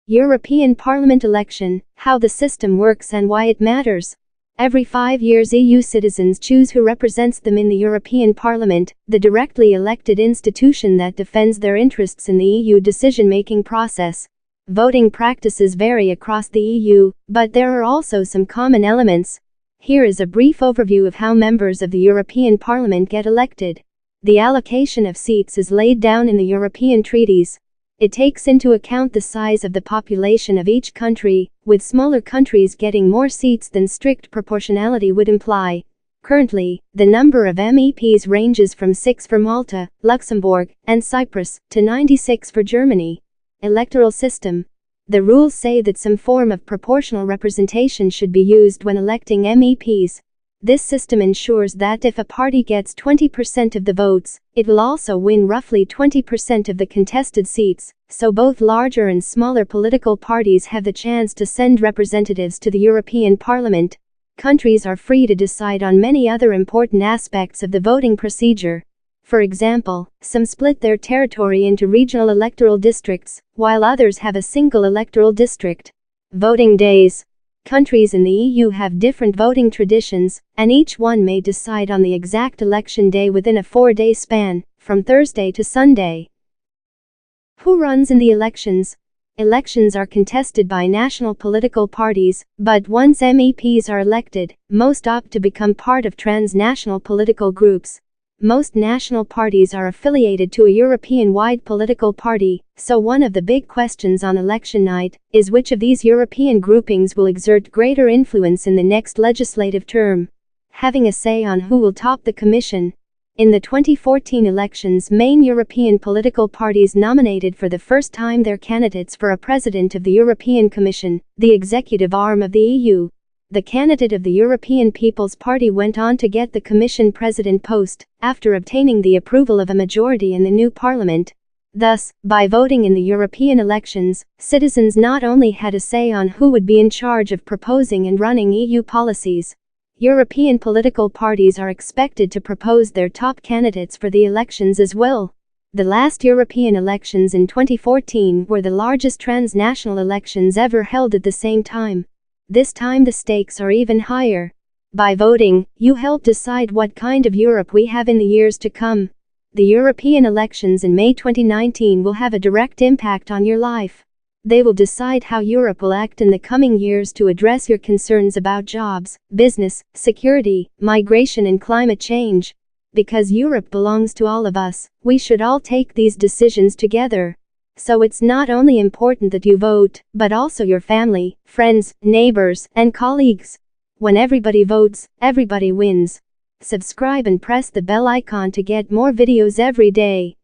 European Parliament election, how the system works and why it matters. Every 5 years EU citizens choose who represents them in the European Parliament, the directly elected institution that defends their interests in the EU decision-making process. Voting practices vary across the EU, but there are also some common elements. Here is a brief overview of how members of the European Parliament get elected. The allocation of seats is laid down in the European treaties. It takes into account the size of the population of each country, with smaller countries getting more seats than strict proportionality would imply. Currently, the number of MEPs ranges from 6 for Malta, Luxembourg, and Cyprus, to 96 for Germany. Electoral system. The rules say that some form of proportional representation should be used when electing MEPs. This system ensures that if a party gets 20% of the votes, it will also win roughly 20% of the contested seats, so both larger and smaller political parties have the chance to send representatives to the European Parliament. Countries are free to decide on many other important aspects of the voting procedure. For example, some split their territory into regional electoral districts, while others have a single electoral district. Voting days. Countries in the EU have different voting traditions, and each one may decide on the exact election day within a 4-day span, from Thursday to Sunday. Who runs in the elections? Elections are contested by national political parties, but once MEPs are elected, most opt to become part of transnational political groups. Most national parties are affiliated to a European-wide political party, so one of the big questions on election night is which of these European groupings will exert greater influence in the next legislative term, having a say on who will top the Commission. In the 2014 elections, main European political parties nominated for the first time their candidates for a president of the European Commission, the executive arm of the EU. The candidate of the European People's Party went on to get the Commission President post, after obtaining the approval of a majority in the new Parliament. Thus, by voting in the European elections, citizens not only had a say on who would be in charge of proposing and running EU policies. European political parties are expected to propose their top candidates for the elections as well. The last European elections in 2014 were the largest transnational elections ever held at the same time. This time the stakes are even higher. By voting, you help decide what kind of Europe we have in the years to come. The European elections in May 2019 will have a direct impact on your life. They will decide how Europe will act in the coming years to address your concerns about jobs, business, security, migration and climate change. Because Europe belongs to all of us, we should all take these decisions together. So it's not only important that you vote, but also your family, friends, neighbors, and colleagues. When everybody votes, everybody wins. Subscribe and press the bell icon to get more videos every day.